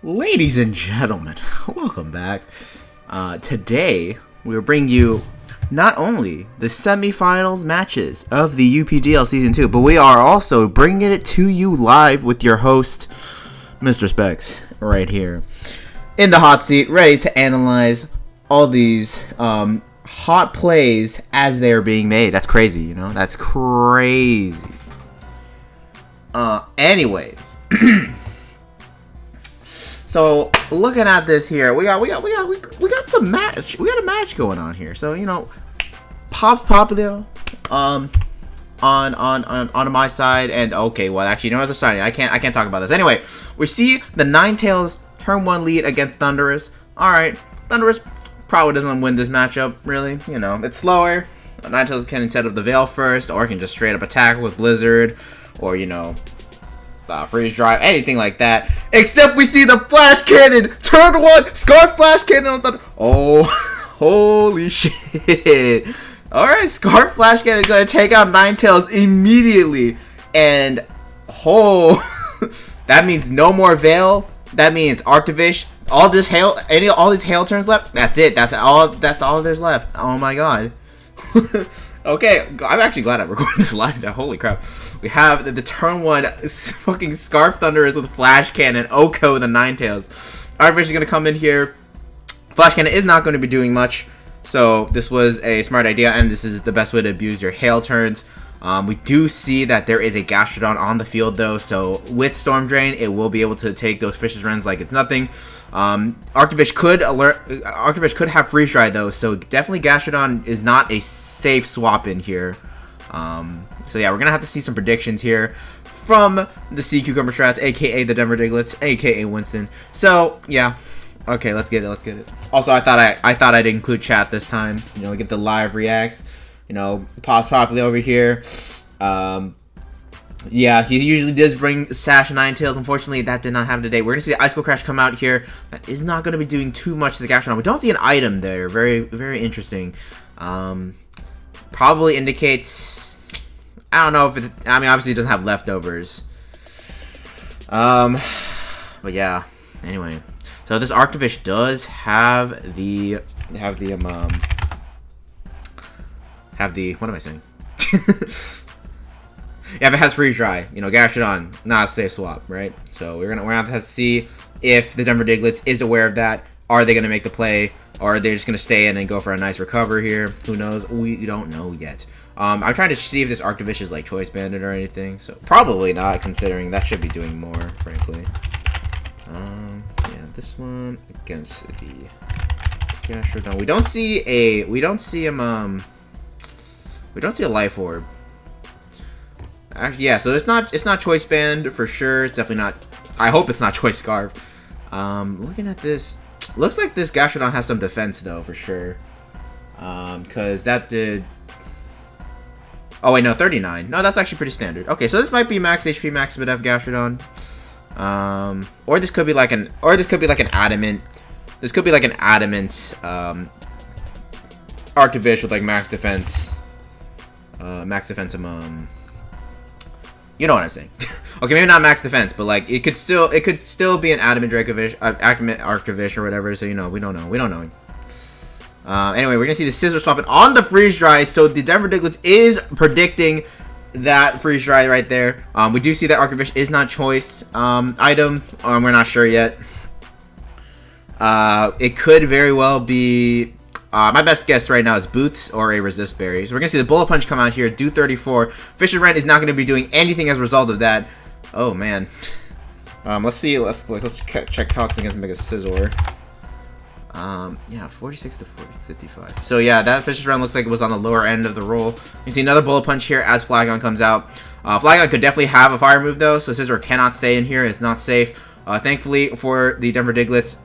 Ladies and gentlemen, welcome back. Today, we will bring you not only the semifinals matches of the UPDL Season 2, but we are also bringing it to you live with your host, Mr. Specs, right here. In the hot seat, ready to analyze all these hot plays as they are being made. That's crazy, you know? That's crazy. Anyways. So looking at this here, we got some match. We got a match going on here. So you know, Pop's popular, on my side, and okay, well actually, no other side. I can't talk about this. Anyway, we see the Ninetales turn 1 lead against Thunderous. All right, Thunderous probably doesn't win this matchup. Really, you know, it's slower. Ninetales can set up the Veil first, or can just straight up attack with Blizzard, or you know. Freeze drive, anything like that. Except we see the flash cannon, turn 1, Scarf flash cannon on Thunder. Oh, holy shit! All right, Scarf flash cannon is gonna take out Ninetales immediately, and that means no more Veil. That means Arctivish. All these hail turns left. That's it. That's all there's left. Oh my god. Okay, I'm actually glad I'm recording this live now. Holy crap. We have the turn 1 fucking Scarf Thunderous with Flash Cannon, Oko, the Ninetales. Arctivish is going to come in here. Flash Cannon is not going to be doing much, so this was a smart idea, and this is the best way to abuse your hail turns. We do see that there is a Gastrodon on the field, though, so with Storm Drain, it will be able to take those Fish's Rens like it's nothing. Arctivish could have Freeze Dry, though, so definitely Gastrodon is not a safe swap in here. So yeah, we're gonna have to see some predictions here from the Sea Cucumber Strats, aka the Denver Diglets, aka Winston. So yeah, okay, let's get it. Also, I thought I'd include chat this time. You know, get the live reacts. You know, Pop's popular over here. Yeah, he usually does bring Sash Ninetales. Unfortunately, that did not happen today. We're gonna see the Icicle Crash come out here. That is not gonna be doing too much to the Gastrodon. We don't see an item there. Very, very interesting. Probably indicates. I don't know if it. I mean, obviously, it doesn't have leftovers. But yeah. Anyway, so this Arctivish does have the. What am I saying? Yeah, if it has Freeze Dry, you know, Gastrodon, not a safe swap, right? So we're gonna have to see if the Denver Diglets is aware of that. Are they gonna make the play, or are they just gonna stay in and go for a nice recover here? Who knows? We don't know yet. I'm trying to see if this Arctivish is like choice banded or anything. So probably not, considering that should be doing more, frankly. Yeah, this one against the Gastrodon. We don't see a Life Orb. Actually, yeah, so it's not choice band for sure. It's definitely not. I hope it's not choice scarf. Looking at this, looks like this Gastrodon has some defense though for sure. Because that did. Oh wait, no, 39. No, that's actually pretty standard. Okay, so this might be max HP, max MDF Gastrodon. Or this could be like an adamant. This could be like an adamant Arctivish with like max defense. You know what I'm saying. Okay, maybe not max defense, but like it could still be an adamant Arctivish or whatever. So you know, we don't know. Anyway, we're gonna see the scizor swapping on the Freeze Dry. So the Denver Diglets is predicting that Freeze Dry right there. We do see that Arctivish is not choice item. We're not sure yet. It could very well be. My best guess right now is Boots or a Resist Berry. So we're going to see the Bullet Punch come out here, do 34. Fisher Rent is not going to be doing anything as a result of that. Oh, man. Let's see. Let's check Cox against Mega Scizor. Yeah, 46 to 55. So yeah, that Fisher Rent looks like it was on the lower end of the roll. You see another Bullet Punch here as Flagon comes out. Flagon could definitely have a fire move though, so Scizor cannot stay in here. It's not safe. Thankfully for the Denver Diglets,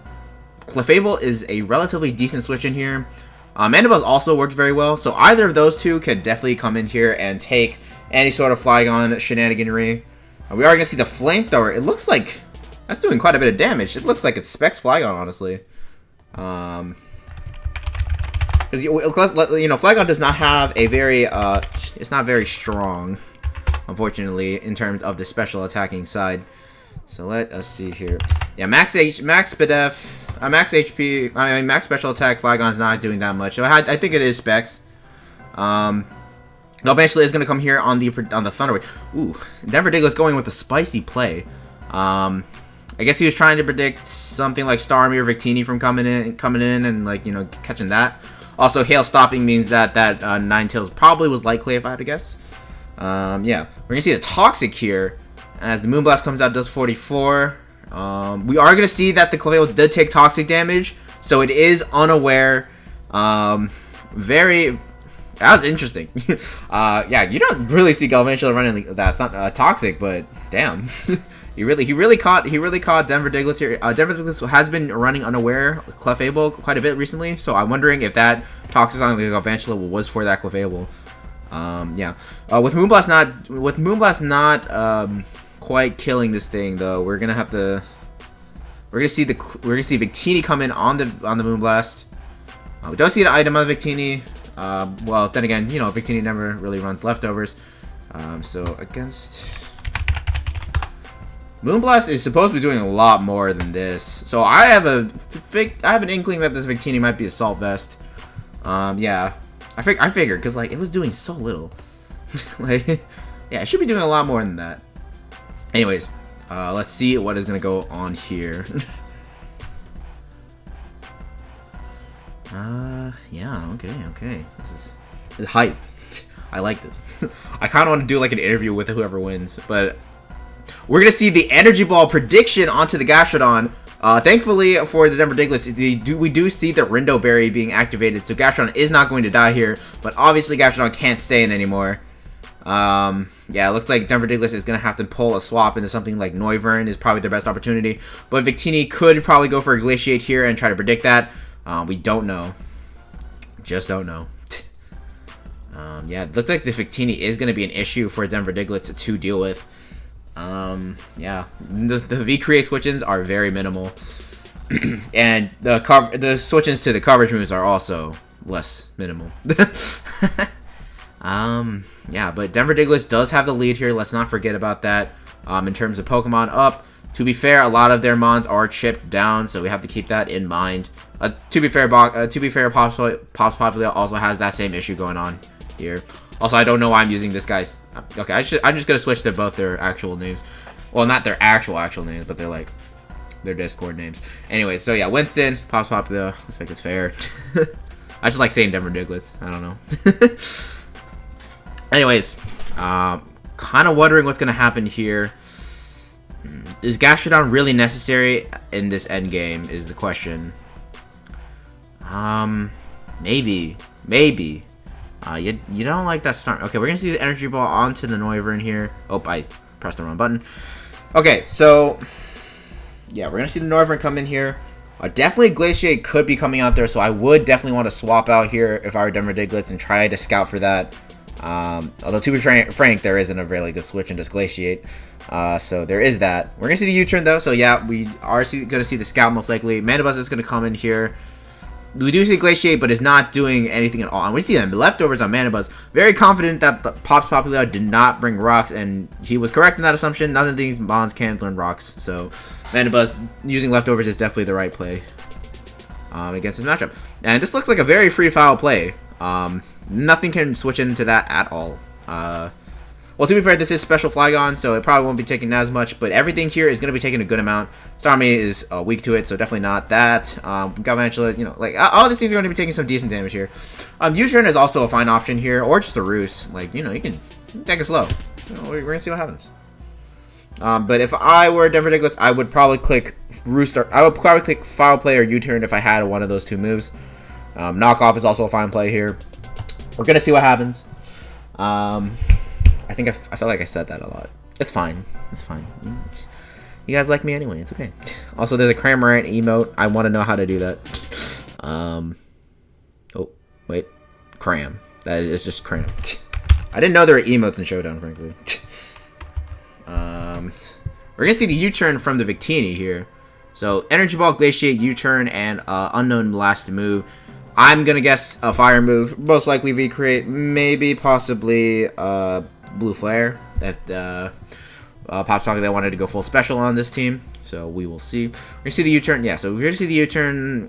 Clefable is a relatively decent switch in here. Mandibuzz also worked very well, so either of those two could definitely come in here and take any sort of Flygon shenaniganry. We are going to see the Flamethrower. It looks like that's doing quite a bit of damage. It looks like it specs Flygon, honestly. Because, you know, Flygon does not have a very, it's not very strong, unfortunately, in terms of the special attacking side. So let us see here. Yeah, max BDF, max HP, I mean max special attack Flygon's not doing that much. So I think it is specs. Eventually, it's gonna come here on the Thunder Wave. Ooh, Denver Diglett's going with a spicy play. I guess he was trying to predict something like Starmie or Victini from coming in, and like catching that. Also, hail stopping means that Ninetales probably was likely if I had to guess. Yeah, we're gonna see the Toxic here as the Moonblast comes out, does 44. We are gonna see that the Clefable did take Toxic damage, so it is unaware. That was interesting. Yeah, you don't really see Galvantula running that Toxic, but damn. He really caught Denver Diglett here. Denver Diglett has been running unaware Clefable quite a bit recently, so I'm wondering if that Toxic on the Galvantula was for that Clefable. Yeah. With Moonblast not quite killing this thing though, we're gonna see Victini come in on the Moonblast. We don't see the item on Victini. Well, then again, Victini never really runs leftovers. So against Moonblast is supposed to be doing a lot more than this. So I have an inkling that this Victini might be Assault Vest. Yeah, I figured because like it was doing so little. Like, yeah, it should be doing a lot more than that. Anyways, let's see what is gonna go on here. Yeah, okay. This is hype. I like this. I kind of want to do like an interview with whoever wins, but we're gonna see the Energy Ball prediction onto the Gastrodon. Thankfully for the Denver Diglets, we do see the Rindo Berry being activated, so Gastrodon is not going to die here, but obviously Gastrodon can't stay in anymore. Yeah, it looks like Denver Diglett is gonna have to pull a swap into something like Noivern is probably their best opportunity, but Victini could probably go for a Glaciate here and try to predict that. We don't know. Just don't know. Yeah, it looks like the Victini is going to be an issue for Denver Diglett to deal with. Yeah, the V-Create switch-ins are very minimal. And the switch-ins to the coverage moves are also less minimal. Yeah, but Denver Diglett does have the lead here. Let's not forget about that. In terms of Pokemon up, to be fair, a lot of their mons are chipped down, so we have to keep that in mind. To be fair, Pops Popula also has that same issue going on here. Also, I don't know why I'm using this guy's. Okay, I'm just gonna switch to both their actual names. Well, not their actual names, but they're like their Discord names. Anyways, so yeah, Winston, Pops Popula. Let's make this fair. I just like saying Denver Diglets. I don't know. Anyways, kind of wondering what's gonna happen here. Is Gastrodon really necessary in this end game? Is the question. Maybe. You don't like that start. Okay, we're gonna see the Energy Ball onto the Noivern here. Oh, I pressed the wrong button. Okay, so yeah, we're gonna see the Noivern come in here. Definitely Glaciate could be coming out there, so I would definitely want to swap out here if I were Denver Diglett and try to scout for that. Although to be frank, there isn't a really good switch in this Glaciate. So there is that. We're gonna see the U-turn though, so yeah, we are gonna see the scout most likely. Mandibuzz is gonna come in here. We do see Glaciate, but is not doing anything at all. And we see them leftovers on Mandibuzz. Very confident that the Pops Popula did not bring rocks, and he was correct in that assumption. None of these bonds can learn rocks, so Mandibuzz using leftovers is definitely the right play against this matchup. And this looks like a very free foul play. Nothing can switch into that at all. Well, to be fair, this is special Flygon, so it probably won't be taking as much, but everything here is going to be taking a good amount. Starmie is weak to it, so definitely not that. Galvantula, like, all these things are going to be taking some decent damage here. U-turn is also a fine option here, or just a roost. Like, you can take it slow. We're going to see what happens. But if I were Denver Diglett, I would probably click roost, or I would probably click foul play or U-turn if I had one of those two moves. Knockoff is also a fine play here. We're going to see what happens. I think I felt like I said that a lot. It's fine. It's fine. You guys like me anyway. It's okay. Also, there's a Cramorant emote. I want to know how to do that. Oh, wait. Cram. That is just Cram. I didn't know there were emotes in Showdown, frankly. We're going to see the U-turn from the Victini here. So, Energy Ball, Glaciate, U-turn, and Unknown last move. I'm going to guess a fire move. Most likely V-Create. Maybe, possibly, Blue Flare. Pops Pocket, they wanted to go full special on this team, so we will see. We're gonna see the U-turn. Yeah, so we're gonna see the U-turn.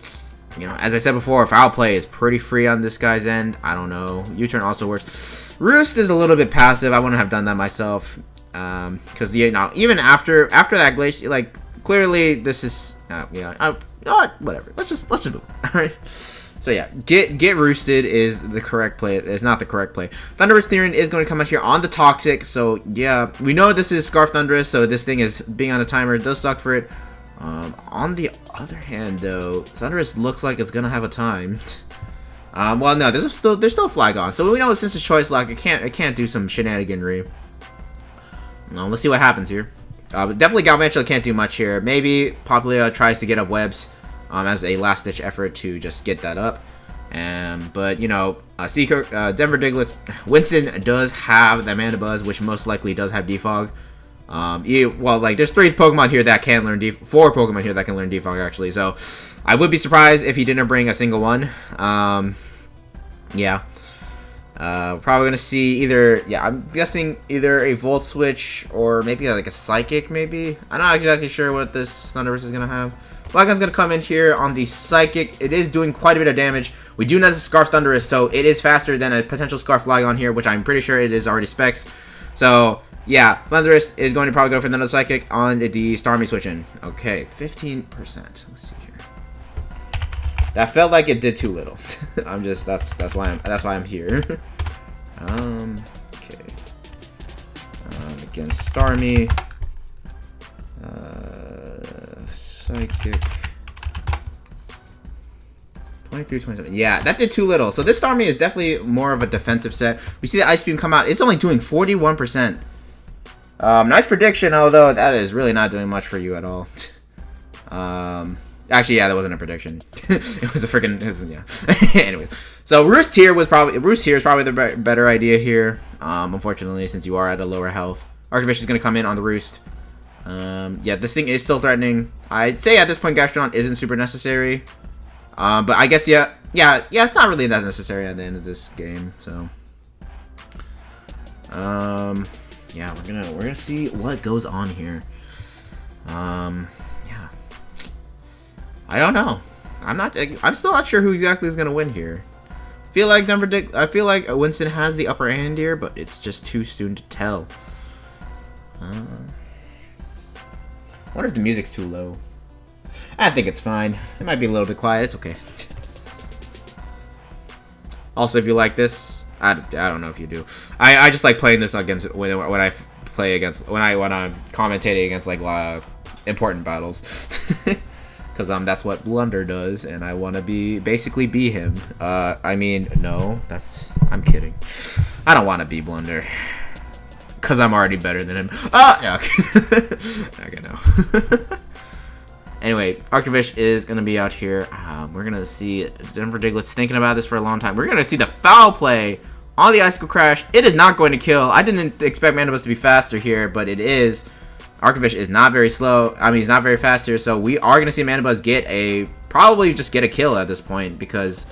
You know, as I said before, foul play is pretty free on this guy's end. I don't know. U-turn also works. Roost is a little bit passive. I wouldn't have done that myself, because you know, even after that glacier, like clearly this is you know what, whatever. Let's just move. All right. So yeah, get roosted is the correct play. It's not the correct play. Thunderous Theron is going to come out here on the Toxic. So yeah, we know this is Scarf Thunderous, so this thing is being on a timer. It does suck for it. On the other hand, though, Thunderous looks like it's gonna have a time. Well, no, there's still flag on, so we know since it's choice lock, it can't do some shenaniganry. Let's see what happens here. But definitely Galvantula can't do much here. Maybe Popplio tries to get up webs as a last-ditch effort to just get that up. But, you know, Denver Diglett, Winston does have the Amanda Buzz, which most likely does have Defog. Well, like, there's 4 Pokemon here that can learn Defog, actually. So, I would be surprised if he didn't bring a single one. Yeah. Probably gonna see either, yeah, I'm guessing either a Volt Switch or maybe like a Psychic, maybe. I'm not exactly sure what this Thunderous is gonna have. Flagon's gonna come in here on the Psychic. It is doing quite a bit of damage. We do know this is Scarf Thunderous, so it is faster than a potential Scarf Flagon here, which I'm pretty sure it is already specs. So, yeah, Thunderous is going to probably go for another Psychic on the Starmie switch in. Okay, 15%. Let's see here. That felt like it did too little. That's why I'm here. Okay. Against Starmie. Psychic. 23, 27. Yeah, that did too little. So this Starmie is definitely more of a defensive set. We see the Ice Beam come out. It's only doing 41%. Nice prediction, although that is really not doing much for you at all. Actually, yeah, that wasn't a prediction. It was a freaking, yeah. Anyways, so Roost here is probably the better idea here. Unfortunately, since you are at a lower health, Artifish is gonna come in on the Roost. Yeah, this thing is still threatening. I'd say at this point, Gastrodon isn't super necessary. But I guess yeah, it's not really that necessary at the end of this game. So, yeah, we're gonna see what goes on here. Yeah, I don't know. I'm still not sure who exactly is gonna win here. I feel like Winston has the upper hand here, but it's just too soon to tell. I wonder if the music's too low. I think it's fine. It might be a little bit quiet. It's okay. Also, if you like this, I don't know if you do. I just like playing this against when I'm commentating against like important battles. Because that's what Blunder does, and I want to basically be him. I mean, no, I'm kidding. I don't want to be Blunder. Because I'm already better than him. Yeah, okay. Okay, no. Anyway, Artifish is going to be out here. We're going to see Denver Diglett's thinking about this for a long time. We're going to see the foul play on the Icicle Crash. It is not going to kill. I didn't expect Mandibus to be faster here, but it is. Artifish is not very slow. I mean, he's not very fast here, so we are going to see Mandibus probably just get a kill at this point because,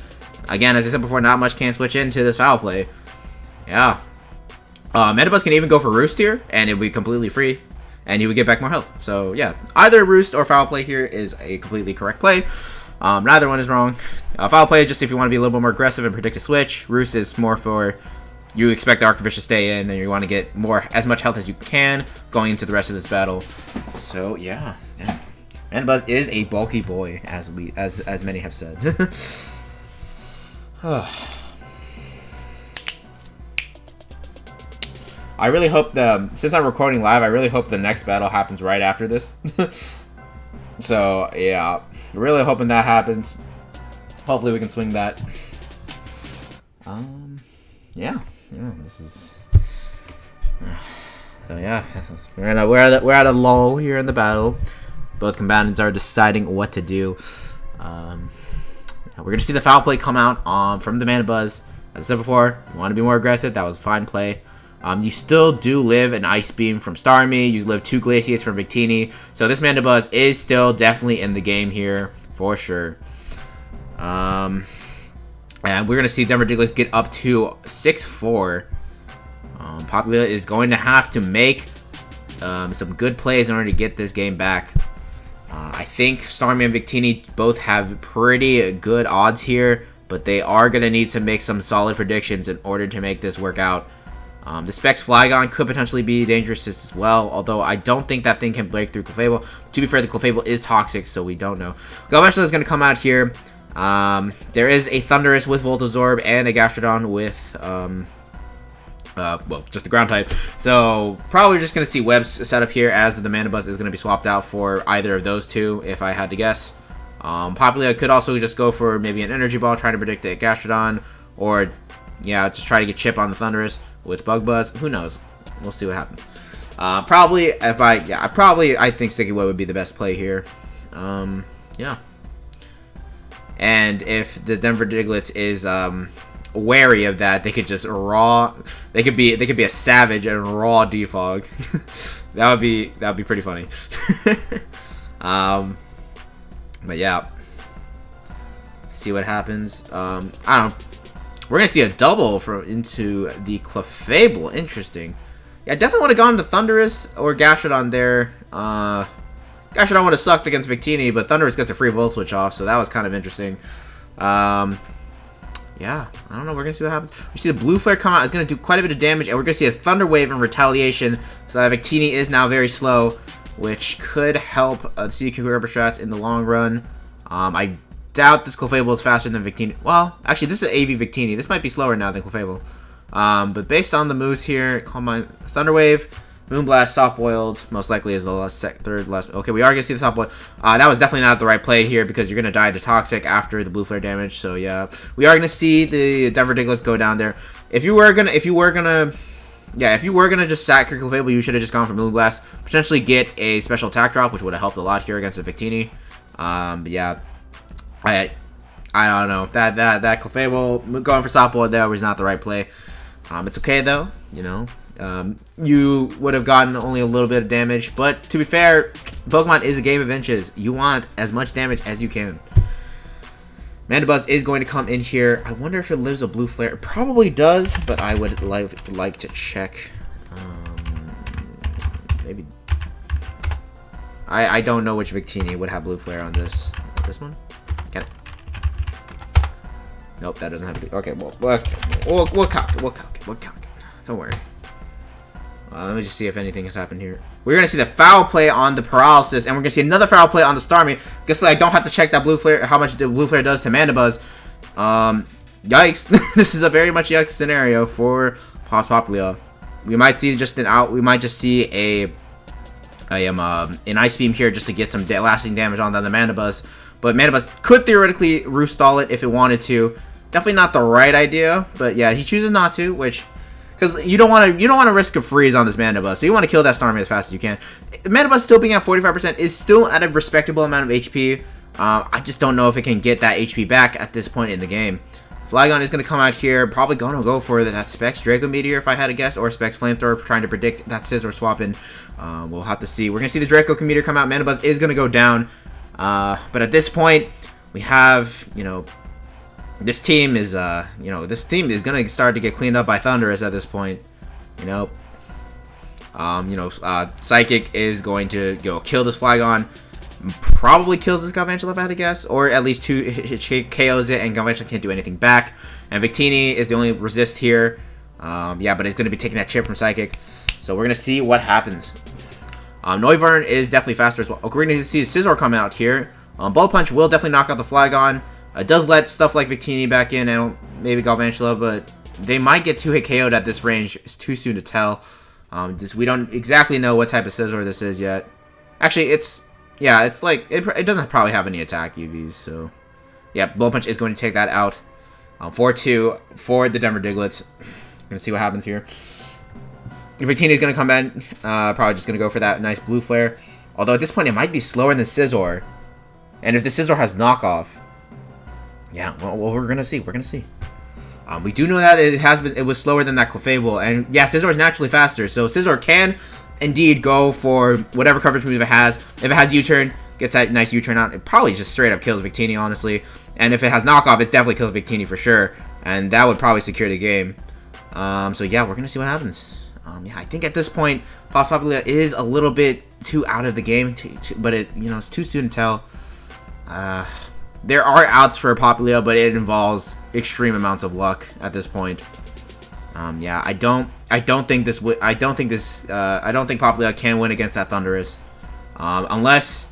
again, as I said before, not much can switch into this foul play. Yeah. Mandibus can even go for Roost here, and it would be completely free, and you would get back more health. So, yeah, either Roost or foul play here is a completely correct play. Neither one is wrong. Foul play is just if you want to be a little bit more aggressive and predict a switch. Roost is more for you expect the Artifish to stay in, and you want to get as much health as you can going into the rest of this battle. So, yeah. Mandibus is a bulky boy, as many have said. I really hope since I'm recording live, I really hope the next battle happens right after this. So, yeah. Really hoping that happens. Hopefully we can swing that. Yeah, this is... So, yeah. We're at a lull here in the battle. Both combatants are deciding what to do. We're going to see the foul play come out from the Mandibus. As I said before, you want to be more aggressive. That was a fine play. You still do live an Ice Beam from Starmie. You live 2 Glaceates from Victini. So this Mandibuzz is still definitely in the game here, for sure. And we're going to see Denver Diglett get up to 6-4. Popula is going to have to make some good plays in order to get this game back. I think Starmie and Victini both have pretty good odds here, but they are going to need to make some solid predictions in order to make this work out. The Specs Flygon could potentially be dangerous as well, although I don't think that thing can break through Clefable. To be fair, the Clefable is toxic, so we don't know. Galvantula is going to come out here. There is a Thundurus with Voltazorb and a Gastrodon with, well, just the ground type. So, probably just going to see Webs set up here, as the Mandibuzz is going to be swapped out for either of those two, if I had to guess. Probably I could also just go for maybe an Energy Ball, trying to predict the Gastrodon, or, yeah, just try to get Chip on the Thundurus with Bug Buzz. Who knows? We'll see what happens. I think Sticky Web would be the best play here. Yeah. And if the Denver Diglett is wary of that, they could just they could be a savage and raw defog. that would be pretty funny. But yeah, see what happens. I don't know. We're gonna see a double into the Clefable. Interesting. Yeah, I definitely would have gone to Thundurus or Gastrodon there. Gastrodon would have sucked against Victini, but Thundurus gets a free Volt Switch off, so that was kind of interesting. Yeah, I don't know. We're gonna see what happens. We see the Blue Flare come out. It's gonna do quite a bit of damage, and we're gonna see a Thunder Wave in retaliation. So that Victini is now very slow, which could help the Cucumber Strats in the long run. I doubt this Clefable is faster than Victini. Well, actually, this is AV Victini. This might be slower now than Clefable. But based on the moves here, Combine Thunder Wave, Moonblast, Soft Boiled, most likely is the third last. Okay, we are going to see the Soft Boiled. That was definitely not the right play here, because you're going to die to Toxic after the Blue Flare damage. So yeah, we are going to see the Denver Diglett go down there. If you were gonna just sack your Clefable, you should have just gone for Moonblast. Potentially get a special attack drop, which would have helped a lot here against the Victini. But yeah, I don't know. That Clefable going for Soft Boiled there was not the right play. It's okay though, you know. You would have gotten only a little bit of damage, but to be fair, Pokemon is a game of inches. You want as much damage as you can. Mandibuzz is going to come in here. I wonder if it lives a Blue Flare. It probably does, but I would like to check. Maybe. I don't know which Victini would have Blue Flare on this. This one? Can it? Nope, that doesn't have to be. Okay, we'll calc it. Don't worry. Let me just see if anything has happened here. We're going to see the foul play on the Paralysis, and we're going to see another foul play on the Starmie. Guess I don't have to check that Blue Flare, how much the Blue Flare does to Mandibuzz. Yikes. This is a very much yikes scenario for Popplio. We might see just we might just see an Ice Beam here just to get some lasting damage on the Mandibuzz. But Mandibuzz could theoretically Roost Stall it if it wanted to. Definitely not the right idea, but yeah, he chooses not to, which... Because you don't want to risk a freeze on this Mandibuzz, so you want to kill that Starmie as fast as you can. Mandibuzz still being at 45% is still at a respectable amount of HP. I just don't know if it can get that HP back at this point in the game. Flygon is going to come out here, probably going to go for that Specs Draco Meteor if I had to guess, or Specs Flamethrower, trying to predict that Scizor swapping. We'll have to see. We're going to see the Draco Meteor come out. Mandibuzz is going to go down, but at this point, we have, you know... This team is gonna start to get cleaned up by Thundurus at this point. Psychic is going to kill this Flygon. Probably kills this Galvantula if I had to guess, or at least KOs it, and Galvantula can't do anything back. And Victini is the only resist here. Yeah, but it's gonna be taking that chip from Psychic. So we're gonna see what happens. Noivern is definitely faster as well. Okay, we're gonna see Scizor come out here. Bullet Punch will definitely knock out the Flygon. It does let stuff like Victini back in, and maybe Galvantula, but they might get 2-hit KO'd at this range. It's too soon to tell. We don't exactly know what type of Scizor this is yet. Actually, it doesn't probably have any attack UVs, so yeah, Bullet Punch is going to take that out. 4-2 for the Denver Diglets. Gonna see what happens here. Victini is gonna come in, probably just gonna go for that nice Blue Flare. Although at this point, it might be slower than Scizor, and if the Scizor has knockoff. Yeah, well, we're gonna see. We're gonna see. We do know that it was slower than that Clefable, and yeah, Scizor is naturally faster, so Scizor can indeed go for whatever coverage move it has. If it has U-turn, gets that nice U-turn out, it probably just straight up kills Victini, honestly. And if it has knockoff, it definitely kills Victini for sure, and that would probably secure the game. So yeah, we're gonna see what happens. Yeah, I think at this point, Popplio is a little bit too out of the game, but it's too soon to tell. There are outs for Popplio, but it involves extreme amounts of luck at this point. Yeah, I don't think Popplio can win against that Thundurus, unless,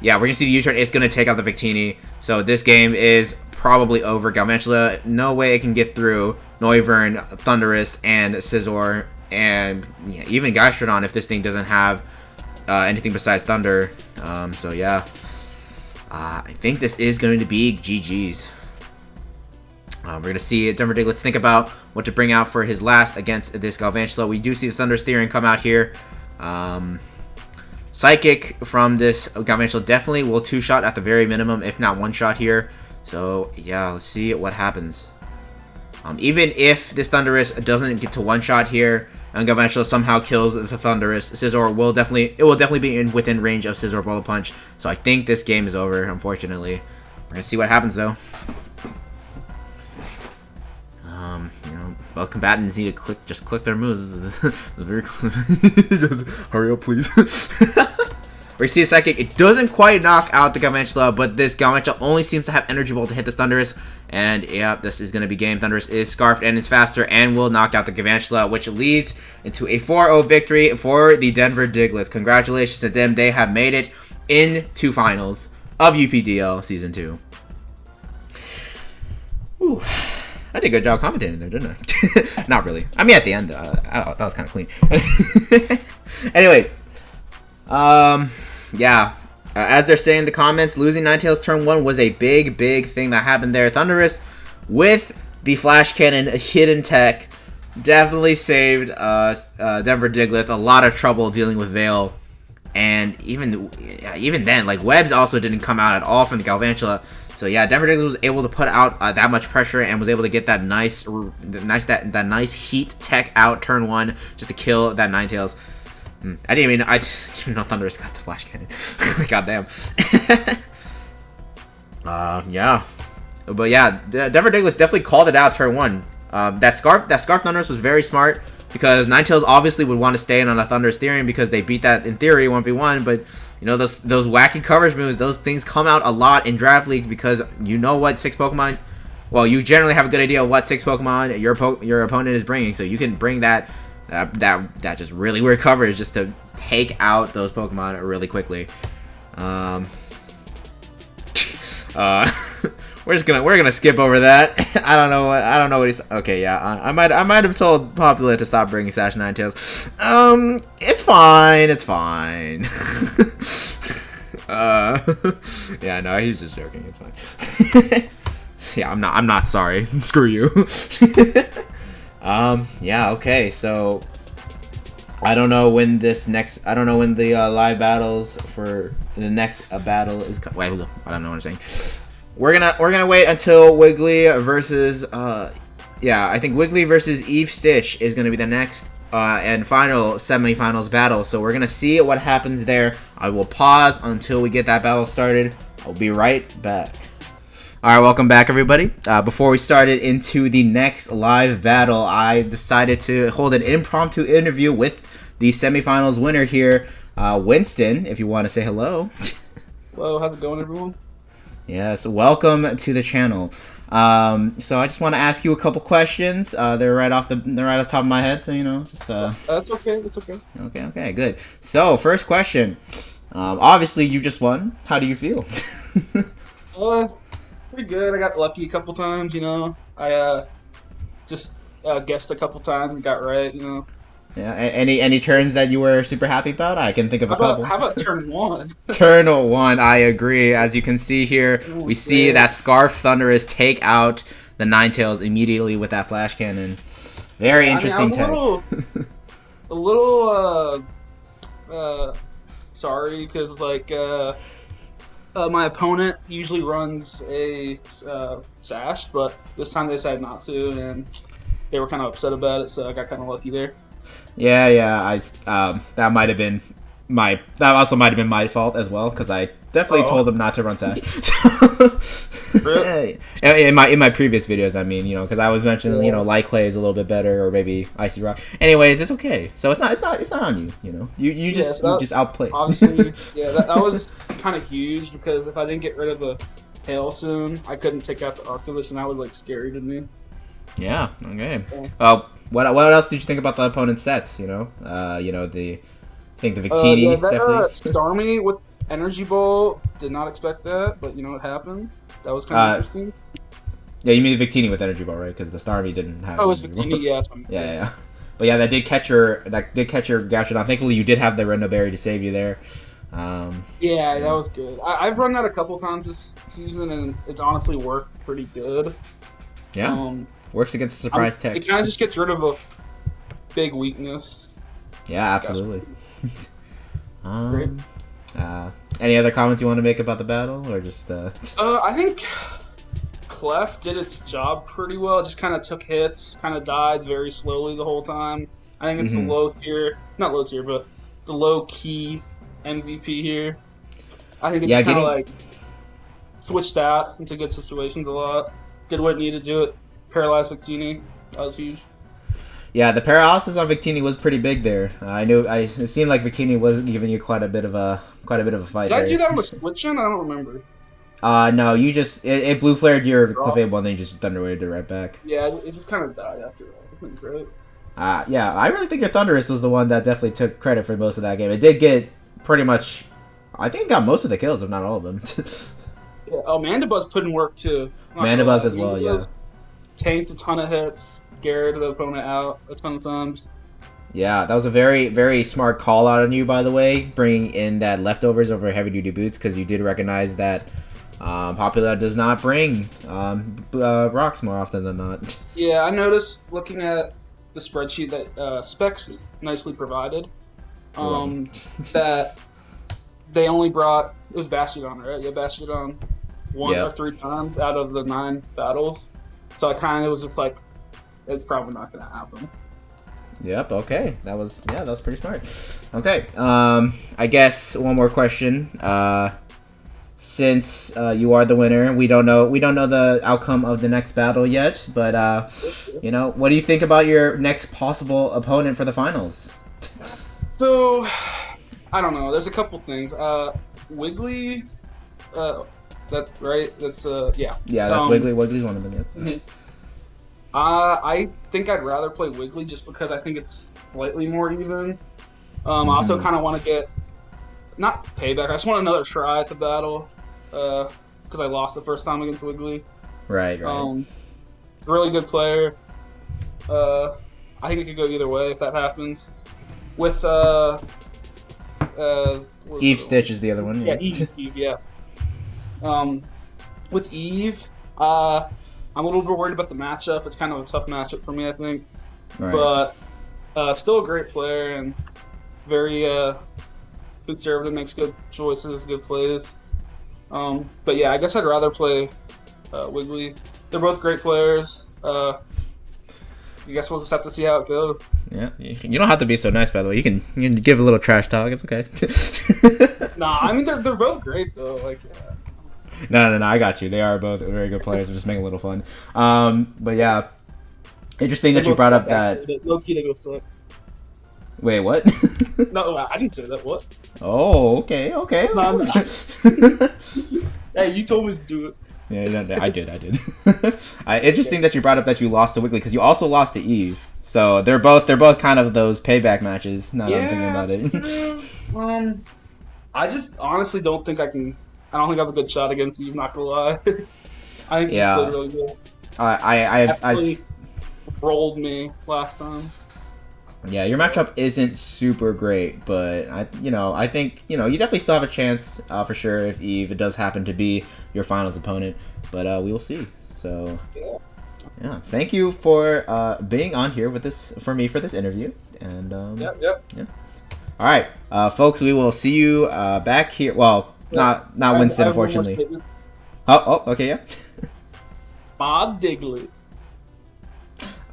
yeah, we're gonna see the U-turn. It's gonna take out the Victini, so this game is probably over. Galvantula, no way it can get through Noivern, Thundurus, and Scizor, and yeah, even Gastrodon if this thing doesn't have anything besides Thunder. So yeah, I think this is going to be GG's. We're going to see Denver Diglets think about what to bring out for his last against this Galvantula. We do see the Thunder's Therian come out here. Psychic from this Galvantula definitely will two-shot at the very minimum, if not one-shot here. So, yeah, let's see what happens. Even if this Thundurus doesn't get to one-shot here, and Galvantula somehow kills the Thundurus, Scizor will definitely be within range of Scizor Bullet Punch. So I think this game is over, unfortunately. We're going to see what happens, though. Both combatants need to just click their moves. Very close. Just hurry up, please. We see a Psychic. It doesn't quite knock out the Galvantula, but this Galvantula only seems to have Energy Ball to hit this Thundurus. And yeah, this is going to be game. Thundurus is Scarfed and is faster and will knock out the Galvantula, which leads into a 4-0 victory for the Denver Diglets. Congratulations to them. They have made it into finals of UPDL Season 2. Ooh. I did a good job commentating there, didn't I? Not really. I mean, at the end, that was kind of clean. Anyways, yeah. As they're saying in the comments, losing Ninetales turn 1 was a big thing that happened there. Thundurus, with the Flash Cannon hidden tech, definitely saved Denver Diglets a lot of trouble dealing with Veil. And even then, like, Webs also didn't come out at all from the Galvantula. So yeah, Denver Diglets was able to put out that much pressure and was able to get that nice heat tech out turn 1 just to kill that Ninetales. I didn't even know Thundurus got the Flash Cannon. Goddamn. Yeah, but yeah, Denver Diglets definitely called it out turn 1. That Scarf Thundurus was very smart because Ninetales obviously would want to stay in on a Thunder's Therian because they beat that in theory 1v1, but you know, those wacky coverage moves, those things come out a lot in draft leagues because you know what 6 Pokemon. Well, you generally have a good idea of what 6 Pokemon your opponent is bringing, so you can bring that just really weird coverage just to take out those Pokemon really quickly. We're gonna skip over that. I don't know what he's. Okay, yeah, I might have told Popplio to stop bringing Sash Ninetales. It's fine. Yeah, no, he's just joking. It's fine. Yeah, I'm not sorry. Screw you. Yeah, okay, so I don't know when the live battles for the next battle is. Wait, I don't know what I'm saying. We're gonna wait until Wiggly versus yeah, I think Wiggly versus Eve Stitch is gonna be the next and final semifinals battle. So we're gonna see what happens there. I will pause until we get that battle started. I'll be right back. All right, welcome back, everybody. Before we started into the next live battle, I decided to hold an impromptu interview with the semifinals winner here, Winston. If you want to say hello. Hello, how's it going, everyone? Yes, welcome to the channel. So I just want to ask you a couple questions. They're right off the top of my head, so you know, just That's okay. That's okay. Okay, good. So first question. Obviously you just won. How do you feel? Pretty good. I got lucky a couple times, you know. I just guessed a couple times and got right, you know. Yeah. Any turns that you were super happy about? I can think of a couple. How about turn 1? Turn 1, I agree. As you can see here, we see that Scarf Thundurus take out the Ninetales immediately with that Flash Cannon. Very interesting tech. A little sorry, because like my opponent usually runs a Sash, but this time they decided not to, and they were kind of upset about it, so I got kind of lucky there. Yeah. That might have been that also might have been my fault as well, because I definitely told them not to run Sash. Really? in my previous videos, I mean, because I was mentioning, light clay is a little bit better, or maybe icy rock. Anyways, it's okay. So it's not on you. You just outplayed. Obviously, yeah, that was kind of huge because if I didn't get rid of the hail soon, I couldn't take out the Arcturus, and that was like scary to me. Yeah. Okay. Yeah. What else did you think about the opponent's sets? I think the Victini definitely. Starmie with Energy Ball, did not expect that, but it happened. That was kind of interesting. Yeah, you mean the Victini with Energy Ball, right? Because the Starmie didn't have. Oh, it was Victini, yeah. That's what I'm yeah. But yeah, that did catch your Gastrodon. Thankfully, you did have the Rendo Berry to save you there. Yeah, that was good. I've run that a couple times this season, and it's honestly worked pretty good. Yeah, works against a surprise tech. It kind of just gets rid of a big weakness. Yeah, absolutely. Great. Any other comments you want to make about the battle, or just? I think Clef did its job pretty well. It just kind of took hits, kind of died very slowly the whole time. I think it's the not low tier, but the low key MVP here. I think it's kind of like switched out into good situations a lot. Did what it needed to do. It paralyzed Victini. That was huge. Yeah, the paralysis on Victini was pretty big there. It seemed like Victini was giving you quite a bit of a fight. Did I do that with switching? I don't remember. No, you just it blue flared your Clefable and then you just Thunder Waved it right back. Yeah, it just kind of died after that. It was great. Yeah, I really think your Thunderous was the one that definitely took credit for most of that game. It did get pretty much, I think it got most of the kills, if not all of them. Yeah. Oh, Mandibuzz put in work too. Mandibuzz as well, yeah. Tanked a ton of hits, scared the opponent out a ton of times. Yeah, that was a very, very smart call out on you, by the way, bringing in that leftovers over heavy duty boots, because you did recognize that Popular does not bring rocks more often than not. Yeah, I noticed looking at the spreadsheet that Specs nicely provided that they only brought, it was Bastiodon, right? Yeah, Bastiodon 1 or 3 times out of the 9 battles. So I kind of was just like, it's probably not going to happen. Yep. Okay. That was pretty smart. Okay. I guess one more question. Since you are the winner, we don't know the outcome of the next battle yet. But what do you think about your next possible opponent for the finals? So, I don't know. There's a couple things. Wiggly. That's right. That's yeah. Yeah, that's Wiggly. Wiggly's one of them. Yeah. I think I'd rather play Wiggly just because I think it's slightly more even. I also kind of want to get, not payback, I just want another try at the battle because I lost the first time against Wiggly. Right. Really good player. I think it could go either way if that happens. With Eve Stitch is the other one. Yeah, Eve, yeah. With Eve, I'm a little bit worried about the matchup. It's kind of a tough matchup for me, I think. Right. But still a great player and very conservative, makes good choices, good plays. But yeah, I guess I'd rather play Wiggly. They're both great players. I guess we'll just have to see how it goes. Yeah, you don't have to be so nice, by the way. You can give a little trash talk. It's okay. Nah, I mean they're both great though. Like. No, I got you. They are both very good players. We're just making a little fun. But yeah, interesting that you brought up that. Low key, they go suck. Wait, what? No, I didn't say that. What? Oh, okay. No, hey, you told me to do it. Yeah, I did. Interesting that you brought up that you lost to Wiggly because you also lost to Eve. So they're both kind of those payback matches. Now that I'm thinking about it. I just honestly don't think I can. I don't think I have a good shot against Eve. Not gonna lie. I think he played really good. I rolled me last time. Yeah, your matchup isn't super great, but I think you definitely still have a chance for sure if Eve does happen to be your finals opponent. But we will see. So yeah, thank you for being on here with this for this interview. And yeah. All right, folks, we will see you back here. Well, not Winston, unfortunately. Oh, okay, yeah. Bob Diglett.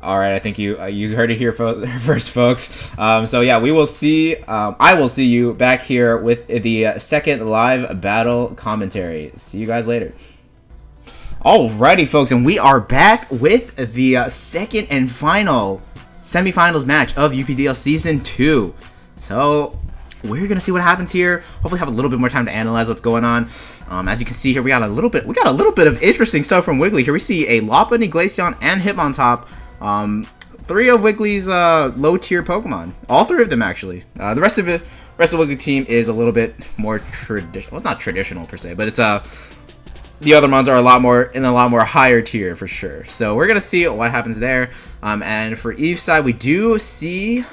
All right, I think you heard it here first, folks. So yeah, we will see. I will see you back here with the second live battle commentary. See you guys later. Alrighty, folks, and we are back with the second and final semifinals match of UPDL Season 2. So, we're going to see what happens here. Hopefully have a little bit more time to analyze what's going on. As you can see here, we got a little bit of interesting stuff from Wiggly. Here we see a Lopunny, Glaceon, and Hitmontop. 3 of Wiggly's low-tier Pokemon. All 3 of them, actually. The rest of the Wiggly team is a little bit more traditional. Well, it's not traditional, per se, but it's the other mons are a lot more higher tier for sure. So we're gonna see what happens there. And for Eve's side, we do see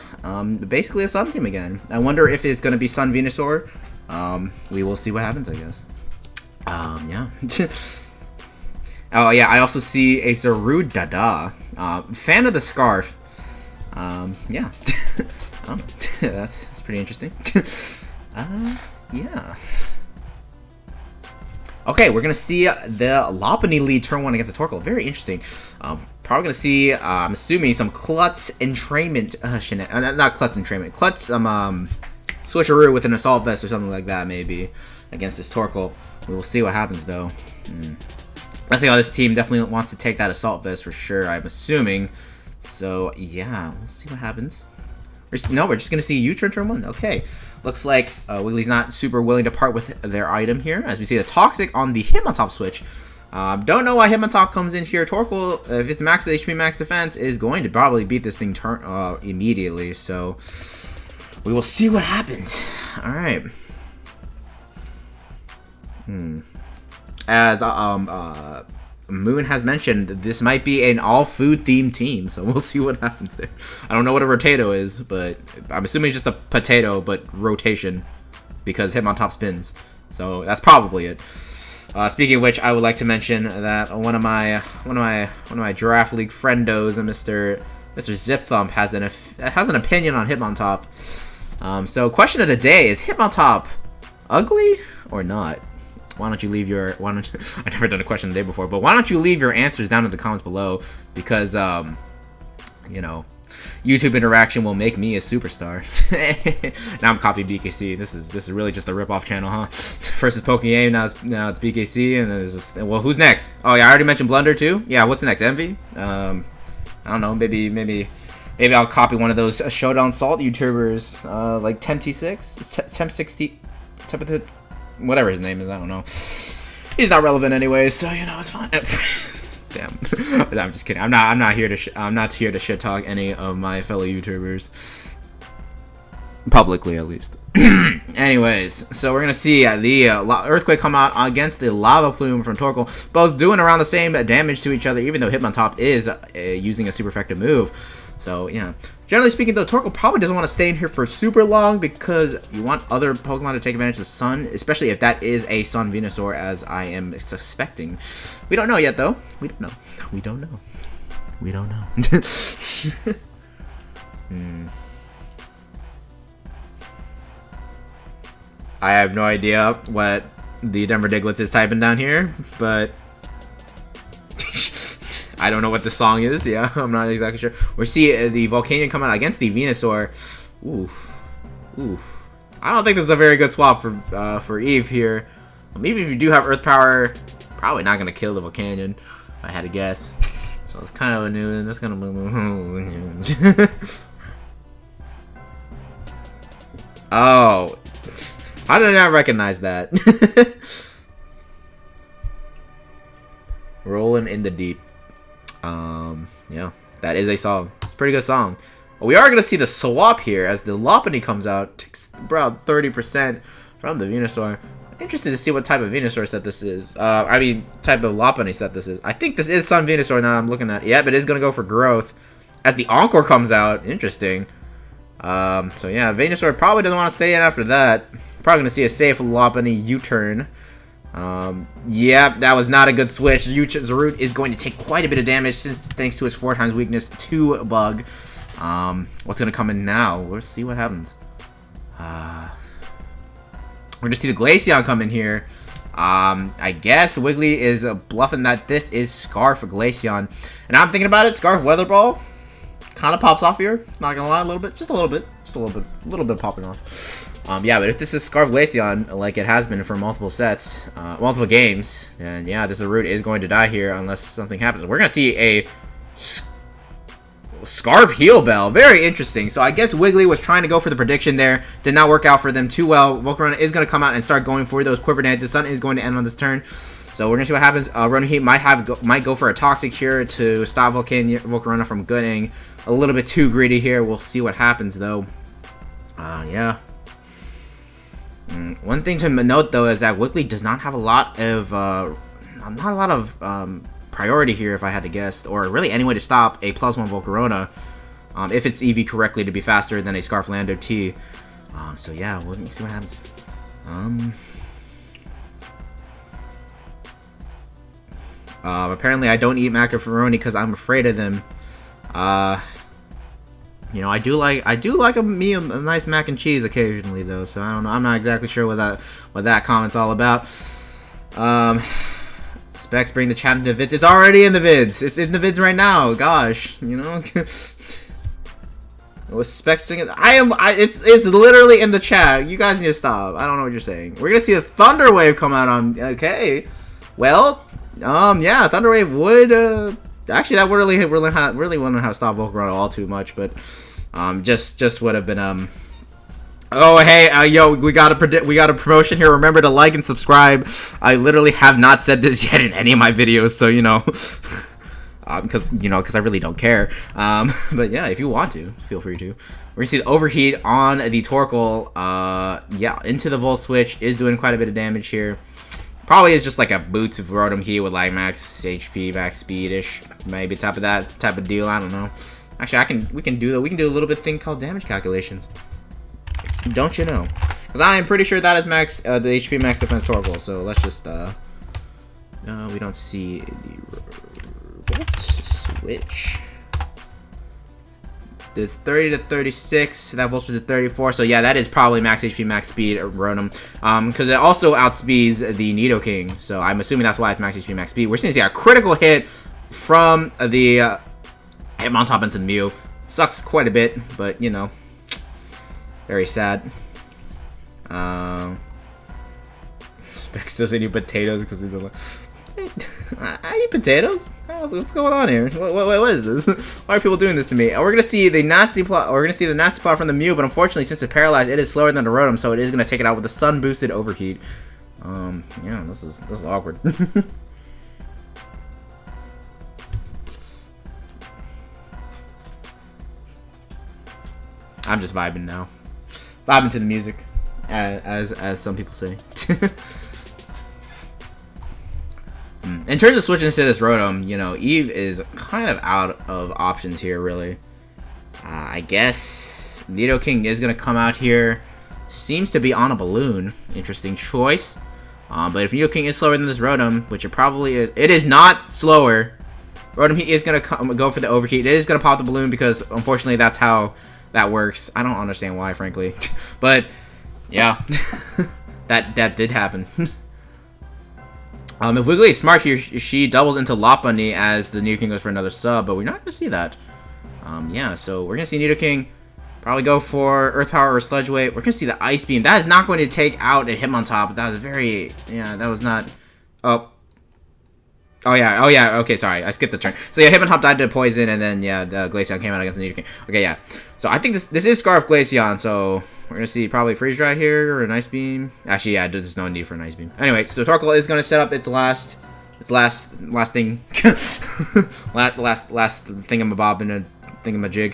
basically a Sun team again. I wonder if it's gonna be Sun Venusaur. We will see what happens, I guess. Yeah. Oh yeah, I also see a Zarudada. Fan of the scarf. Yeah. I don't know. That's pretty interesting. Yeah. Okay, we're going to see the Lopunny lead turn 1 against a Torkoal. Very interesting. Probably going to see, I'm assuming, some Klutz entrainment, not Klutz entrainment, Klutz, switcheroo with an Assault Vest or something like that, maybe, against this Torkoal. We will see what happens, though. I think this team definitely wants to take that Assault Vest for sure, I'm assuming. So, yeah, we'll see what happens. No, we're just going to see U-turn turn 1. Okay. Looks like Wiggly's not super willing to part with their item here, as we see the Toxic on the Hitmontop switch. Don't know why Hitmontop comes in here. Torkoal, if it's max HP, max defense, is going to probably beat this thing immediately. So we will see what happens. All right. As Moon has mentioned, this might be an all-food themed team, so we'll see what happens there. I don't know what a rotato is, but I'm assuming it's just a potato, but rotation, because Hitmontop spins. So that's probably it. Speaking of which, I would like to mention that one of my Giraffe League friendos, Mr. Zip Thump, has an opinion on Hitmontop. So question of the day is: Hitmontop ugly or not? Why don't you leave your I've never done a question of the day before, but why don't you leave your answers down in the comments below, because you know, YouTube interaction will make me a superstar. Now I'm copying BKC. This is really just a rip-off channel, huh? First is Pokemon, now it's BKC, and there's just, well, who's next? Oh yeah, I already mentioned Blunder too. Yeah, what's next? Envy? I don't know, maybe I'll copy one of those Showdown Salt YouTubers, like Temp60, whatever his name is, I don't know. He's not relevant anyway, so you know, it's fine. Damn. I'm just kidding. I'm not here to shit talk any of my fellow YouTubers, publicly at least. Anyways, so we're gonna see the Earthquake come out against the Lava Plume from Torkoal, both doing around the same damage to each other, even though Hitmontop is using a super effective move. So yeah, generally speaking though, Torkoal probably doesn't want to stay in here for super long, because you want other Pokemon to take advantage of the Sun, especially if that is a Sun Venusaur, as I am suspecting. We don't know yet though. We don't know. I have no idea what the Denver Diglets is typing down here, but I don't know what the song is. Yeah, I'm not exactly sure. We see the Volcanion come out against the Venusaur. Oof. I don't think this is a very good swap for Eve here. Maybe if you do have Earth Power, probably not gonna kill the Volcanion, if I had to guess. So it's kind of a new. That's gonna. Oh, how did I not recognize that? Rolling in the Deep. Yeah, that is a song. It's a pretty good song. We are going to see the swap here as the Lopunny comes out, takes about 30% from the Venusaur. Interested to see what type of Venusaur set this is. I mean, type of Lopunny set this is. I think this is Sun Venusaur now I'm looking at. Yep, it is going to go for growth as the Encore comes out. Interesting. So yeah, Venusaur probably doesn't want to stay in after that. Probably going to see a safe Lopunny U-turn. Yeah, that was not a good switch. Zarud is going to take quite a bit of damage thanks to his 4x weakness to Bug. What's going to come in now? We'll see what happens. We're going to see the Glaceon come in here. I guess Wiggly is bluffing that this is Scarf for Glaceon. And I'm thinking about it, Scarf Weather Ball kind of pops off here. Not going to lie, a little bit. Just a little bit. Just a little bit popping off. Yeah, but if this is Scarf Glaceon, like it has been for multiple sets, multiple games, then yeah, this root is going to die here unless something happens. We're going to see a Scarf Heal Bell. Very interesting. So I guess Wiggly was trying to go for the prediction there. Did not work out for them too well. Volcarona is going to come out and start going for those Quiver Neds. The sun is going to end on this turn. So we're going to see what happens. rotom-h might go for a Toxic here to stop Volcarona from getting a little bit too greedy here. We'll see what happens though. Yeah. One thing to note though is that Wiggly does not have a lot of priority here, if I had to guess, or really any way to stop a +1 Volcarona, if it's EV correctly to be faster than a Scarflander T. So yeah, we'll see what happens. Apparently I don't eat macaroni because I'm afraid of them. You know, I do like a nice mac and cheese occasionally though, so I don't know. I'm not exactly sure what that comment's all about. Specs bring the chat into the vids. It's already in the vids. It's in the vids right now. Gosh, you know. Was Specs singing? It's literally in the chat. You guys need to stop. I don't know what you're saying. We're gonna see a Thunder Wave come out on. Okay, well, yeah, Thunder Wave would. Actually, that would really wouldn't have stopped Volcarona all too much, but just would have been Oh hey, yo, we got a promotion here. Remember to like and subscribe. I literally have not said this yet in any of my videos, so you know, because I really don't care. But yeah, if you want to, feel free to. We're gonna see the overheat on the Torkoal. Yeah, into the Volt Switch is doing quite a bit of damage here. Probably is just like a boot of rotom-h with like max HP, max speed-ish, maybe type of deal. I don't know. Actually, we can do a little bit thing called damage calculations. Don't you know? Because I am pretty sure that is max the HP max defense Torkoal. So let's just no, we don't see the Volt Switch. It's 30 to 36. That Volt Switch to 34. So yeah, that is probably max HP, max speed Rotom. Because it also outspeeds the Nidoking. So I'm assuming that's why it's max HP, max speed. We're seeing a critical hit from the Hitmontop into the Mew. Sucks quite a bit, but you know, very sad. Specs doesn't eat potatoes because he doesn't. I eat potatoes. What's going on here? What is this? Why are people doing this to me? We're gonna see the nasty plot. We're gonna see the nasty plot from the Mew, but unfortunately, since it's paralyzed, it is slower than the Rotom, so it is gonna take it out with a sun boosted overheat. Yeah, this is awkward. I'm just vibing now, vibing to the music, as some people say. In terms of switching to this Rotom, you know, Eve is kind of out of options here, really. I guess Nidoking is going to come out here. Seems to be on a balloon. Interesting choice. But if Nidoking is slower than this Rotom, which it probably is, it is not slower. Rotom is going to go for the overheat. It is going to pop the balloon because, unfortunately, that's how that works. I don't understand why, frankly. But, yeah. that did happen. If Wiggly is smart here, she doubles into Lopunny as the Nidoking goes for another sub, but we're not going to see that. Yeah, so we're going to see Nidoking probably go for Earth Power or Sludge Wave. We're going to see the Ice Beam. That is not going to take out a Hitmontop. That was very... Yeah, that was not... Oh, yeah, okay, sorry, I skipped the turn. So yeah, Hitmontop died to Poison, and then, yeah, the Glaceon came out against the Nidoking. Okay, yeah. So I think this is Scarf Glaceon, so we're going to see probably Freeze Dry here, or an Ice Beam. Actually, yeah, there's no need for an Ice Beam. Anyway, so Torkoal is going to set up its last thing. last thingamabob in a thingamajig.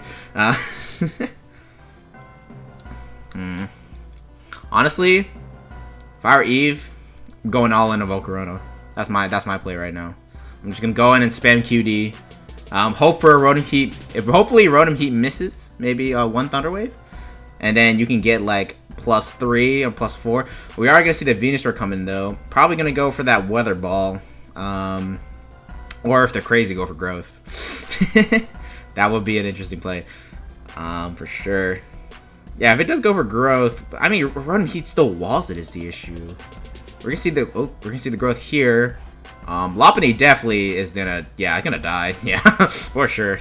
Honestly, if I were Eve, I'm going all in a Volcarona. That's my play right now. I'm just gonna go in and spam QD. Hope for a rotom-h. If hopefully rotom-h misses, maybe one Thunder Wave, and then you can get like +3 or +4. We are gonna see the Venusaur coming though. Probably gonna go for that Weather Ball, or if they're crazy, go for Growth. That would be an interesting play, for sure. Yeah, if it does go for Growth, I mean rotom-h still walls it is the issue. We're gonna see the Growth here. Lopunny definitely is gonna die. Yeah, for sure.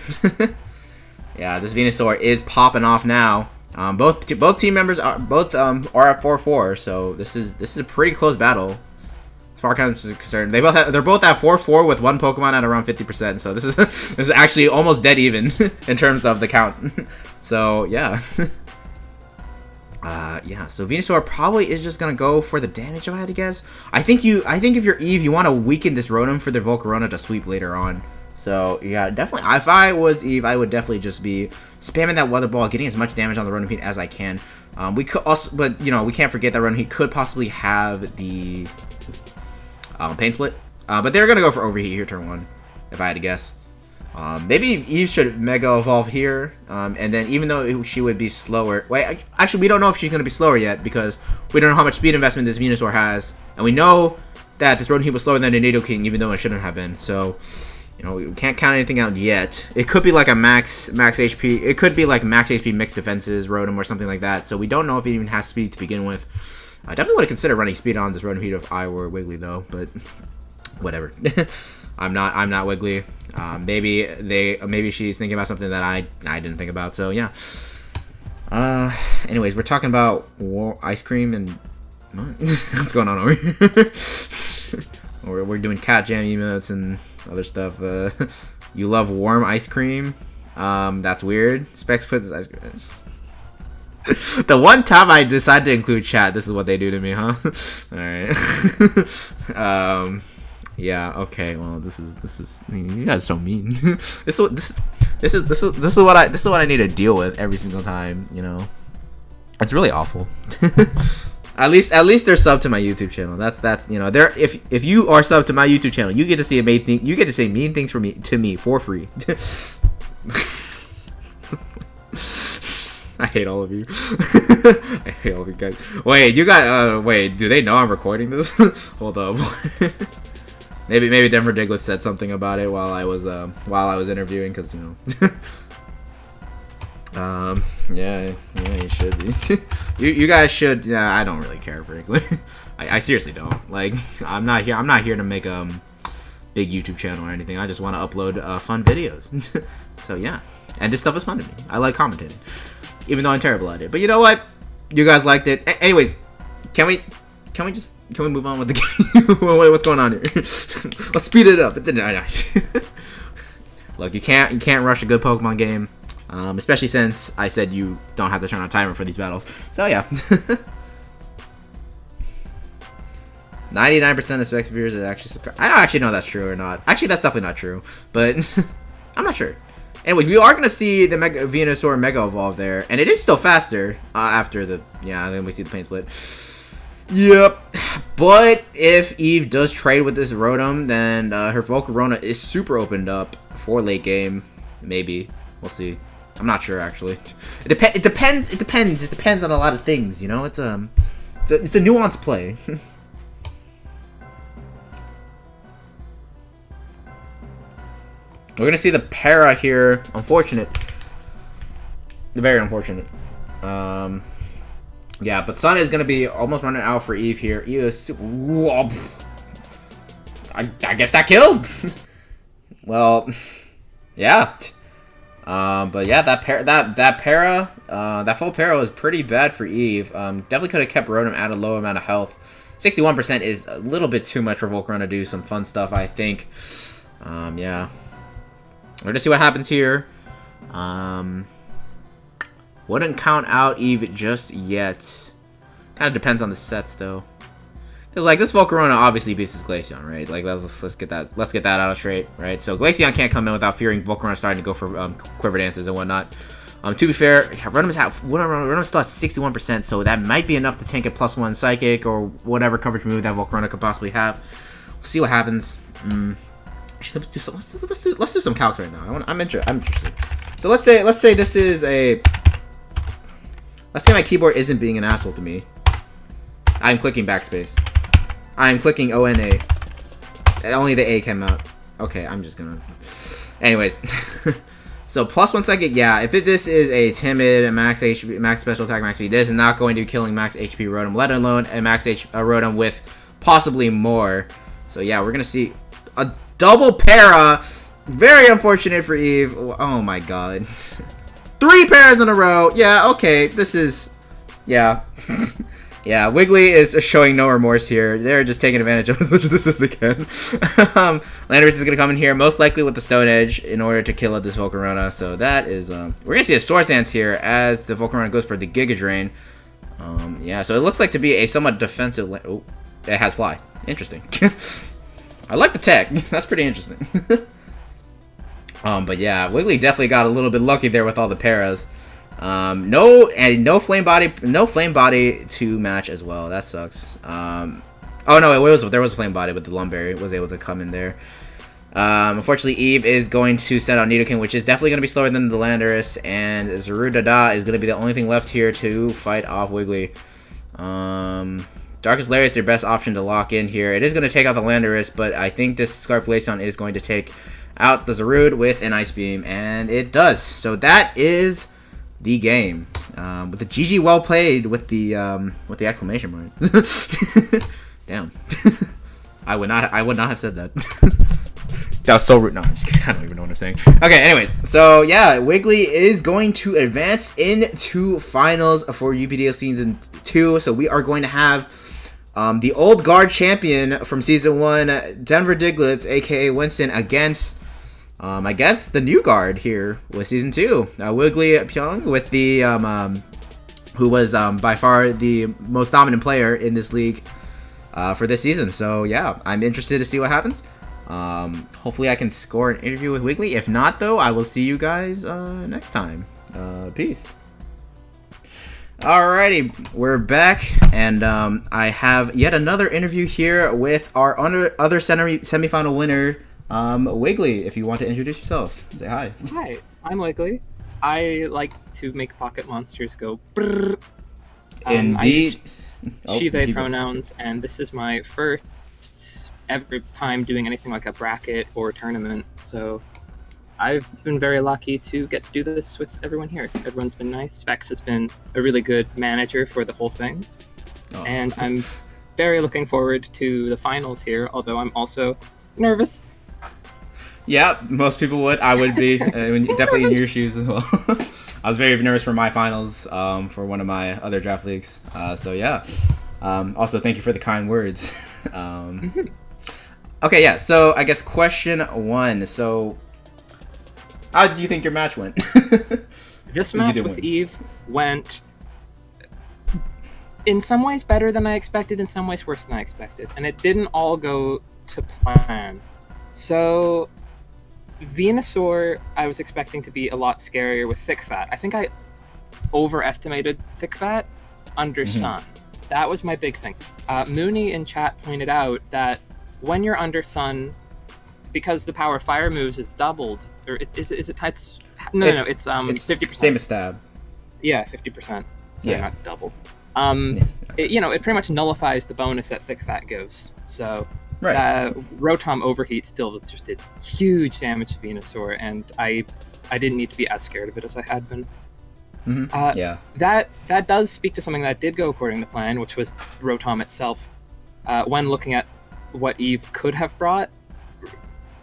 Yeah, this Venusaur is popping off now. Both team members are at 4-4, so this is a pretty close battle. As far as I'm concerned, they're both at 4-4 with one Pokemon at around 50%. So this is actually almost dead even in terms of the count. So yeah. Yeah, so Venusaur probably is just gonna go for the damage, if I had to guess. I think if you're Eve, you want to weaken this Rotom for the Volcarona to sweep later on. So yeah, definitely. If I was Eve, I would definitely just be spamming that Weather Ball, getting as much damage on the Rotom as I can. We could also, but you know, we can't forget that Rotom could possibly have the Pain Split. But they're gonna go for Overheat here turn 1, if I had to guess. Maybe Eve should Mega Evolve here, and then even though she would be slower... Wait, actually, we don't know if she's going to be slower yet, because we don't know how much speed investment this Venusaur has, and we know that this Rotom was slower than the Nidoking, even though it shouldn't have been, so... You know, we can't count anything out yet. It could be like a max HP... It could be like max HP mixed defenses Rotom or something like that, so we don't know if it even has speed to begin with. I definitely would consider running speed on this Rotom if I were Wiggly, though, but... Whatever. I'm not Wiggly. Maybe she's thinking about something that I didn't think about. So yeah. Anyways, we're talking about ice cream and what's going on over here? we're doing cat jam emotes and other stuff. You love warm ice cream. That's weird. Specs puts ice cream. The one time I decide to include chat, this is what they do to me, huh? All right. Yeah. Okay. Well, this is. You guys are so mean. This is what I need to deal with every single time. You know, it's really awful. At least they're subbed to my YouTube channel. That's you know, they're if you are subbed to my YouTube channel, you get to see amazing. You get to say mean things to me for free. I hate all of you. I hate all of you guys. Wait, you got wait, do they know I'm recording this? Hold up. Maybe Denver Diglett said something about it while I was interviewing, because you know. Yeah, you should be. you guys should. Yeah, I don't really care, frankly. I seriously don't. Like, I'm not here to make big YouTube channel or anything. I just want to upload fun videos. So yeah, and this stuff is fun to me. I like commentating, even though I'm terrible at it. But you know what? You guys liked it. Anyways, can we move on with the game? Wait, what's going on here? Let's speed it up. Look, you can't rush a good Pokemon game, especially since I said you don't have to turn on a timer for these battles. So yeah, 99% of Specs viewers are actually subscribed. I don't actually know if that's true or not. Actually, that's definitely not true, but I'm not sure. Anyways, we are gonna see the Venusaur Mega Evolve there, and it is still faster after the then we see the Pain Split. Yep, but if Eve does trade with this Rotom, then her Volcarona is super opened up for late game. Maybe we'll see. I'm not sure actually. It depends on a lot of things. You know, it's a nuanced play. We're gonna see the Para here. Unfortunate. Very unfortunate. Yeah, but Sun is going to be almost running out for Eve here. Eve is... I guess that killed. Well, yeah. But yeah, that full Para was pretty bad for Eve. Definitely could have kept Rotom at a low amount of health. 61% is a little bit too much for Volcarona to do some fun stuff, I think. Yeah. We're going to see what happens here. Wouldn't count out Eve just yet. Kind of depends on the sets though. Cause like this Volcarona obviously beats this Glaceon, right? Like let's get that out straight, right? So Glaceon can't come in without fearing Volcarona starting to go for Quiver Dances and whatnot. To be fair, Rotom still has 61%, so that might be enough to tank a +1 Psychic or whatever coverage move that Volcarona could possibly have. We'll see what happens. Let's do some calcs right now. I'm interested. So let's say this is a. Let's say my keyboard isn't being an asshole to me. I'm clicking backspace. I'm clicking ONA. Only the A came out. Okay, I'm just gonna... Anyways. So, +1 second, yeah. If this is a timid, max HP, max special attack, max speed, this is not going to be killing max HP Rotom, let alone a max Rotom with possibly more. So, yeah, we're gonna see a double Para. Very unfortunate for Eve. Oh my god. 3 pairs in a row. Yeah, okay. This is... Yeah. Yeah, Wiggly is showing no remorse here. They're just taking advantage of as much of this as they can. Landorus is going to come in here, most likely with the Stone Edge, in order to kill this Volcarona. So that is... we're going to see a Source Dance here as the Volcarona goes for the Giga Drain. Yeah, so it looks like to be a somewhat defensive... Oh, it has Fly. Interesting. I like the tech. That's pretty interesting. But yeah, Wiggly definitely got a little bit lucky there with all the paras. No flame body to match as well. That sucks. Oh no, there was a flame body, but the Lumberry was able to come in there. Unfortunately, Eve is going to set out Nidoking, which is definitely going to be slower than the Landorus, and Zarudada is going to be the only thing left here to fight off Wiggly. Darkest Lariat's your best option to lock in here. It is going to take out the Landorus, but I think this Scarf Glaceon is going to take out the Zarude with an Ice Beam, and it does. So that is the game. With the GG well played with the exclamation mark. Damn. I would not have said that. That was so rude. No, I'm just kidding. I don't even know what I'm saying. Okay, anyways. So, yeah, Wiggly is going to advance into finals for UPDL Season 2. So, we are going to have the old guard champion from Season 1, Denver Diglets, a.k.a. Winston, against, I guess, the new guard here with Season 2. Wiggly Pyong with the, who was by far the most dominant player in this league for this season. So, yeah, I'm interested to see what happens. Hopefully I can score an interview with Wiggly. If not, though, I will see you guys next time. Peace. Alrighty, we're back, and I have yet another interview here with our other semifinal winner, Wiggly. If you want to introduce yourself, say hi. Hi, I'm Wiggly. I like to make pocket monsters go brrr. Indeed. She/they pronouns, and this is my first ever time doing anything like a bracket or tournament, so I've been very lucky to get to do this with everyone here. Everyone's been nice. Specs has been a really good manager for the whole thing, and I'm very looking forward to the finals here, although I'm also nervous. Yeah, most people would. I would be definitely in your shoes as well. I was very nervous for my finals for one of my other draft leagues, so yeah. Also, thank you for the kind words. Okay, yeah, so I guess question 1. So, how do you think your match went? This match with Eve went, in some ways, better than I expected, in some ways worse than I expected. And it didn't all go to plan. So, Venusaur, I was expecting to be a lot scarier with Thick Fat. I think I overestimated Thick Fat under Sun. That was my big thing. Mooney in chat pointed out that when you're under Sun, because the power of fire moves is doubled, or is it tied? No, it's 50%. Same as Stab. Yeah, 50%. So not doubled. It pretty much nullifies the bonus that Thick Fat gives. So Rotom Overheat still just did huge damage to Venusaur, and I didn't need to be as scared of it as I had been. That does speak to something that did go according to plan, which was Rotom itself. When looking at what Eve could have brought,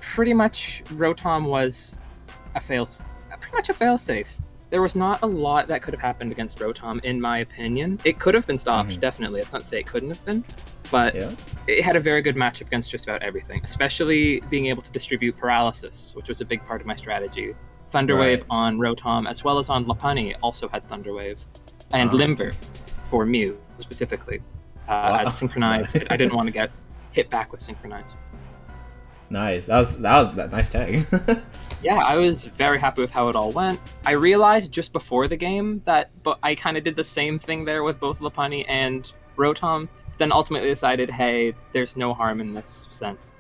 pretty much Rotom was pretty much a fail-safe. There was not a lot that could have happened against Rotom, in my opinion. It could have been stopped, definitely. It's not to say it couldn't have been, but it had a very good matchup against just about everything, especially being able to distribute Paralysis, which was a big part of my strategy. Thunderwave on Rotom, as well as on Lopunny, also had Thunderwave, and Limber for Mew, specifically. As Synchronized, I didn't want to get hit back with Synchronize. Nice. That was that nice tag. Yeah, I was very happy with how it all went. I realized just before the game that I kind of did the same thing there with both Lopunny and Rotom, then ultimately decided, hey, there's no harm in this sense.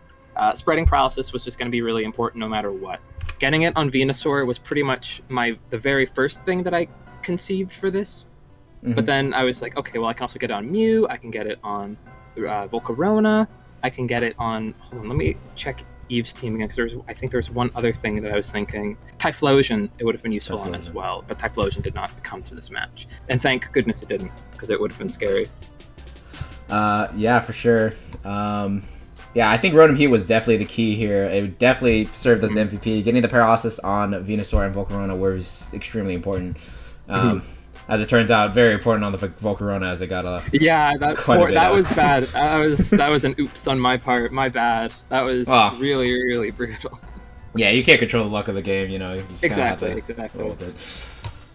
Spreading Paralysis was just going to be really important no matter what. Getting it on Venusaur was pretty much the very first thing that I conceived for this. But then I was like, okay, well, I can also get it on Mew, I can get it on Volcarona, I can get it on... Hold on, let me check Eve's team again, because I think there's one other thing that I was thinking. Typhlosion, it would have been useful on as well, but Typhlosion did not come through this match. And thank goodness it didn't, because it would have been scary. Yeah, for sure. Yeah, I think rotom-h was definitely the key here. It definitely served as the MVP. Getting the Paralysis on Venusaur and Volcarona was extremely important. As it turns out, very important on the Volcarona as it got a that was bad. That was an oops on my part. My bad. That was really, really brutal. Yeah, you can't control the luck of the game, you know. You just exactly. roll with it.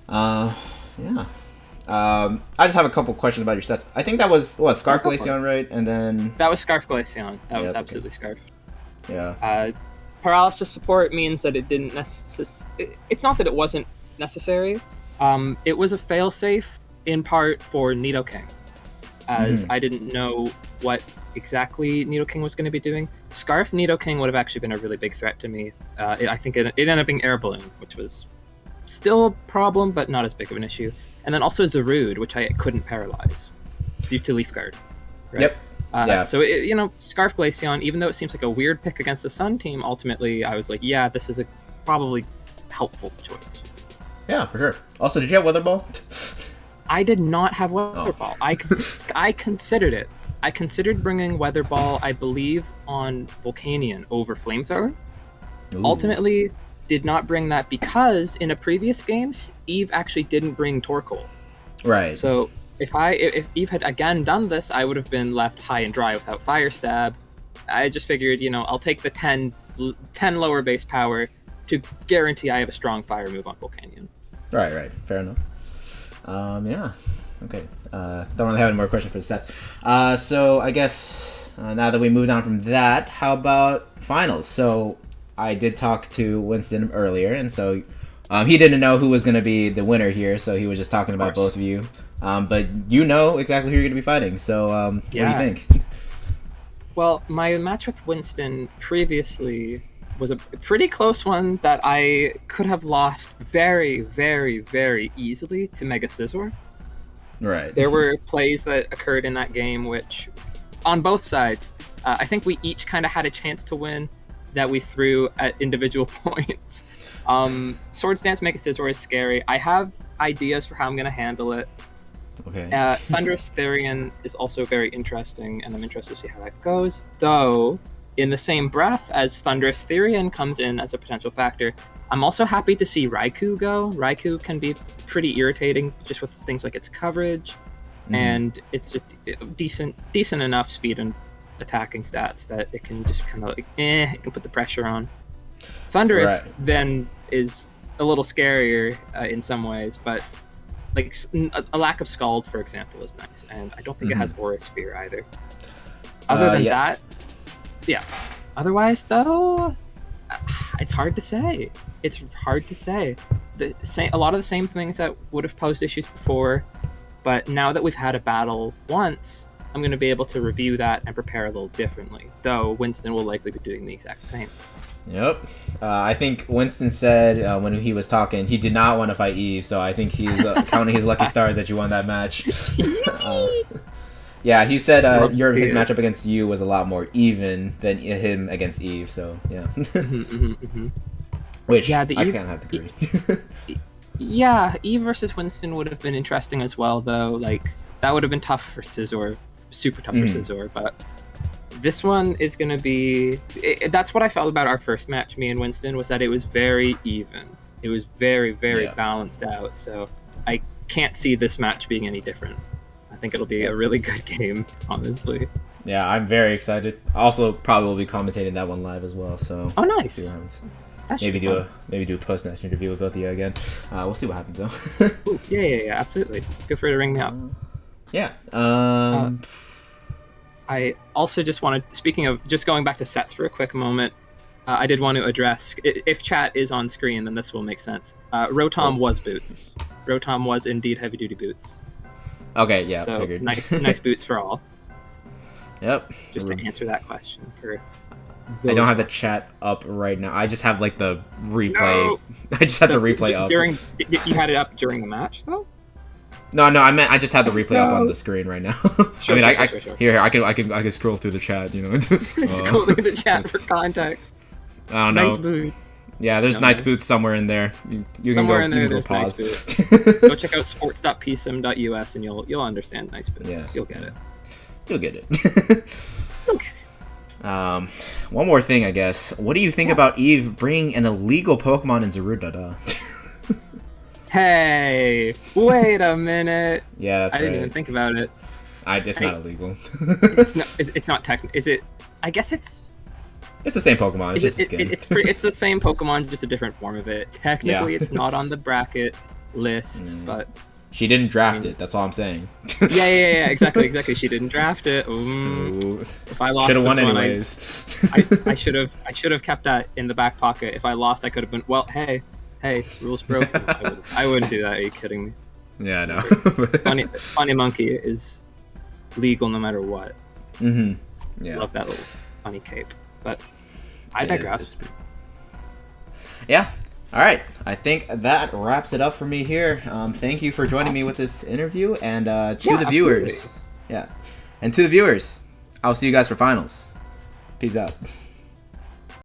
Yeah. I just have a couple questions about your sets. I think that was Scarf Glaceon, right? And then that was Scarf Glaceon. That was absolutely Scarf. Yeah. Paralysis support means that it didn't it's not that it wasn't necessary. It was a failsafe in part for Nidoking, as I didn't know what exactly Nidoking was going to be doing. Scarf Nidoking would have actually been a really big threat to me. I think it ended up being Air Balloon, which was still a problem, but not as big of an issue. And then also Zarude, which I couldn't paralyze due to Leaf Guard. Right? Yep. So, Scarf Glaceon, even though it seems like a weird pick against the Sun team, ultimately I was like, yeah, this is a probably helpful choice. Yeah, for sure. Also, did you have Weather Ball? I did not have Weather Ball. I considered it. I considered bringing Weather Ball, I believe, on Volcanion over Flamethrower. Ooh. Ultimately, did not bring that because in a previous game, Eve actually didn't bring Torkoal. Right. So if Eve had again done this, I would have been left high and dry without Fire Stab. I just figured, I'll take the 10 lower base power to guarantee I have a strong fire move on Volcanion. Right. Fair enough. Yeah. Okay. Don't really have any more questions for the sets. So I guess now that we moved on from that, how about finals? So I did talk to Winston earlier, and so he didn't know who was going to be the winner here, so he was just talking about both of you. But you know exactly who you're going to be fighting, so what do you think? Well, my match with Winston previously was a pretty close one that I could have lost very, very, very easily to Mega Scizor. Right. There were plays that occurred in that game which, on both sides, I think we each kind of had a chance to win that we threw at individual points. Swords Dance Mega Scizor is scary. I have ideas for how I'm going to handle it. Okay. Thunderous Therian is also very interesting, and I'm interested to see how that goes. Though, in the same breath as Thunderous Therian comes in as a potential factor, I'm also happy to see Raikou go. Raikou can be pretty irritating just with things like its coverage, and it's a decent enough speed and attacking stats that it can just kind of like, it can put the pressure on. Thunderous then is a little scarier in some ways, but like a lack of Scald, for example, is nice, and I don't think it has Aura Sphere either. Other than that, otherwise though, it's hard to say. A lot of the same things that would have posed issues before, but now that we've had a battle once, I'm going to be able to review that and prepare a little differently, though Winston will likely be doing the exact same. Yep. I think Winston said when he was talking, he did not want to fight Eve, so I think he's counting his lucky stars that you won that match. Yeah, he said his matchup against you was a lot more even than him against Eve, so yeah. Which I can't have to agree. Yeah, Eve versus Winston would have been interesting as well, though. Like, that would have been tough for Scizor, super tough for Scizor, but this one is going to be... that's what I felt about our first match, me and Winston, was that it was very even. It was very, very balanced out, so I can't see this match being any different. I think it'll be a really good game, honestly. Yeah, I'm very excited. Also, probably will be commentating that one live as well, so... Oh, nice! See what happens. Maybe do a post-match interview with both of you again. We'll see what happens, though. Ooh, yeah, absolutely. Feel free to ring me up. Yeah. I also just wanted, speaking of just going back to sets for a quick moment, I did want to address, if chat is on screen, then this will make sense. Rotom was boots. Rotom was indeed heavy-duty boots. Okay, yeah, so figured. nice boots for all. Yep. Just to answer that question. I don't have the chat up right now. I just have like the replay. No! I just have the replay up. You had it up during the match, though? No, I just have the replay up on the screen right now. Sure, sure. Here, I can scroll through the chat, you know. Scroll through the chat for context. I don't know. Nice boots. Yeah, there's Knight's boots somewhere in there. You somewhere can in there, go there's pause. Nice boots. Go check out sports.psim.us and you'll understand nice boots. Yeah, You'll get it. You'll get it. You'll get it. One more thing, I guess. What do you think about Eve bringing an illegal Pokemon in Zarudada? Hey, wait a minute. Yeah, that's I didn't right. even think about it. It's not illegal. It's not technical. Is it? I guess it's. It's the same Pokemon. It's just a skin. It's the same Pokemon, just a different form of it. Technically, it's not on the bracket list, but she didn't draft it. That's all I'm saying. yeah. Exactly. She didn't draft it. If I lost, should have won this one, anyways. I should have kept that in the back pocket. If I lost, I could have been. Well, hey, rules broken. I wouldn't do that. Are you kidding me? Yeah, I know. Funny Monkey is legal no matter what. Mm-hmm. Yeah. Love that little funny cape. But I digress. Yeah. All right. I think that wraps it up for me here. Thank you for joining me with this interview, and to the viewers. Absolutely. Yeah. And to the viewers, I'll see you guys for finals. Peace out.